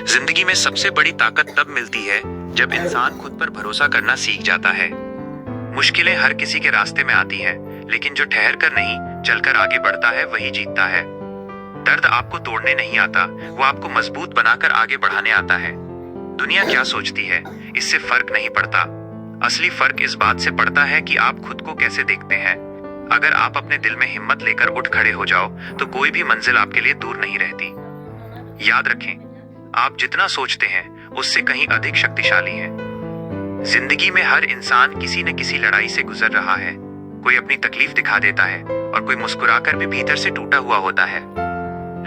जिंदगी में सबसे बड़ी ताकत तब मिलती है जब इंसान खुद पर भरोसा करना सीख जाता है। मुश्किलें हर किसी के रास्ते में आती हैं, लेकिन जो ठहर कर नहीं चलकर आगे बढ़ता है वही जीतता है। दर्द आपको तोड़ने नहीं आता, वो आपको मजबूत बनाकर आगे बढ़ाने आता है। दुनिया क्या सोचती है इससे फर्क नहीं पड़ता। असली फर्क इस बात से पड़ता है कि आप खुद को कैसे देखते हैं। अगर आप अपने दिल में हिम्मत लेकर उठ खड़े हो जाओ तो कोई भी मंजिल आपके लिए दूर नहीं रहती। याद रखें, आप जितना सोचते हैं उससे कहीं अधिक शक्तिशाली हैं। जिंदगी में हर इंसान किसी न किसी लड़ाई से गुजर रहा है। कोई अपनी तकलीफ दिखा देता है और कोई मुस्कुराकर भी भीतर से टूटा हुआ होता है।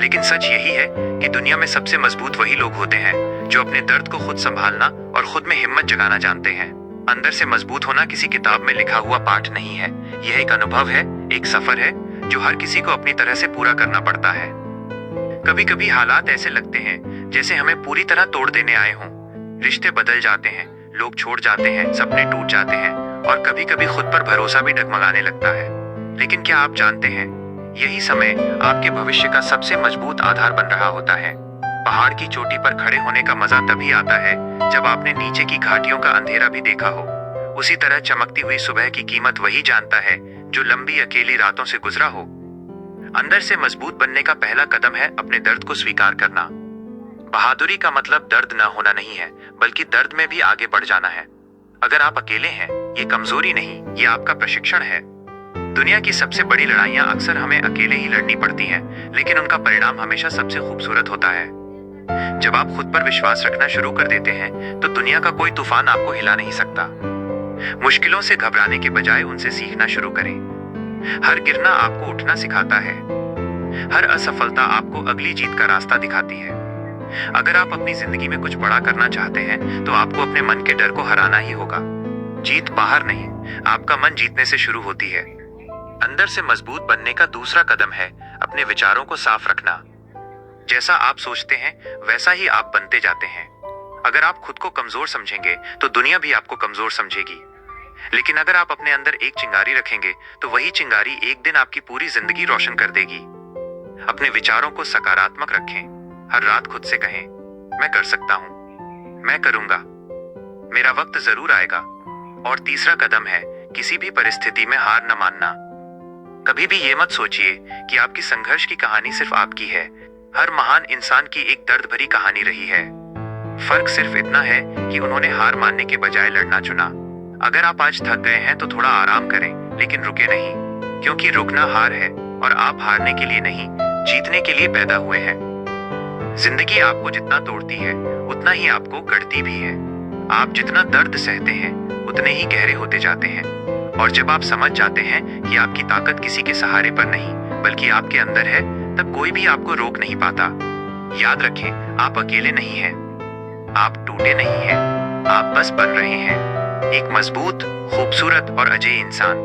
लेकिन सच यही है कि दुनिया में सबसे मजबूत वही लोग होते हैं जो अपने दर्द को खुद संभालना और खुद में हिम्मत जगाना जानते हैं। अंदर से मजबूत होना किसी किताब में लिखा हुआ पाठ नहीं है, यह एक अनुभव है, एक सफर है जो हर किसी को अपनी तरह से पूरा करना पड़ता है। कभी कभी हालात ऐसे लगते हैं जैसे हमें पूरी तरह तोड़ देने आए हों। रिश्ते बदल जाते हैं, लोग छोड़ जाते हैं, सपने टूट जाते हैं और कभी कभी खुद पर भरोसा भी डगमगाने लगता है। लेकिन क्या आप जानते हैं, यही समय आपके भविष्य का सबसे मजबूत आधार बन रहा होता है। पहाड़ की चोटी पर खड़े होने का मजा तभी आता है जब आपने नीचे की घाटियों का अंधेरा भी देखा हो। उसी तरह चमकती हुई सुबह की कीमत वही जानता है जो लंबी अकेली रातों से गुजरा हो। अंदर से मजबूत बनने का पहला कदम है अपने दर्द को स्वीकार करना। बहादुरी का मतलब दर्द न होना नहीं है, बल्कि दर्द में भी आगे बढ़ जाना है। अगर आप अकेले हैं, ये कमजोरी नहीं, ये आपका प्रशिक्षण है। दुनिया की सबसे बड़ी लड़ाइयां अक्सर हमें अकेले ही लड़नी पड़ती हैं, लेकिन उनका परिणाम हमेशा सबसे खूबसूरत होता है। जब आप खुद पर विश्वास रखना शुरू कर देते हैं तो दुनिया का कोई तूफान आपको हिला नहीं सकता। मुश्किलों से घबराने के बजाय उनसे सीखना शुरू करें। हर गिरना आपको उठना सिखाता है। हर असफलता आपको अगली जीत का रास्ता दिखाती है। अगर आप अपनी जिंदगी में कुछ बड़ा करना चाहते हैं तो आपको अपने मन के डर को हराना ही होगा। जीत बाहर नहीं, आपका मन जीतने से शुरू होती है। अंदर से मजबूत बनने का दूसरा कदम है अपने विचारों को साफ रखना। जैसा आप सोचते हैं वैसा ही आप बनते जाते हैं। अगर आप खुद को कमजोर समझेंगे तो दुनिया भी आपको कमजोर समझेगी। लेकिन अगर आप अपने अंदर एक चिंगारी रखेंगे तो वही चिंगारी एक दिन आपकी पूरी जिंदगी रोशन कर देगी। अपने विचारों को सकारात्मक रखें। हर रात खुद से कहें, मैं कर सकता हूं, मैं करूंगा, मेरा वक्त जरूर आएगा। और तीसरा कदम है किसी भी परिस्थिति में हार न मानना। कभी भी ये मत सोचिए कि आपकी संघर्ष की कहानी सिर्फ आपकी है। हर महान इंसान की एक दर्द भरी कहानी रही है। फर्क सिर्फ इतना है कि उन्होंने हार मानने के बजाय लड़ना चुना। अगर आप आज थक गए हैं तो थोड़ा आराम करें, लेकिन रुके नहीं, क्योंकि रुकना हार है और आप हारने के लिए नहीं, जीतने के लिए पैदा हुए हैं। जिंदगी आपको जितना तोड़ती है उतना ही आपको गढ़ती भी है। आप जितना दर्द सहते हैं उतने ही गहरे होते जाते हैं। और जब आप समझ जाते हैं कि आपकी ताकत किसी के सहारे पर नहीं बल्कि आपके अंदर है, तब कोई भी आपको रोक नहीं पाता। याद रखें, आप अकेले नहीं हैं, आप टूटे नहीं हैं, आप बस बन रहे हैं एक मजबूत, खूबसूरत और अजेय इंसान।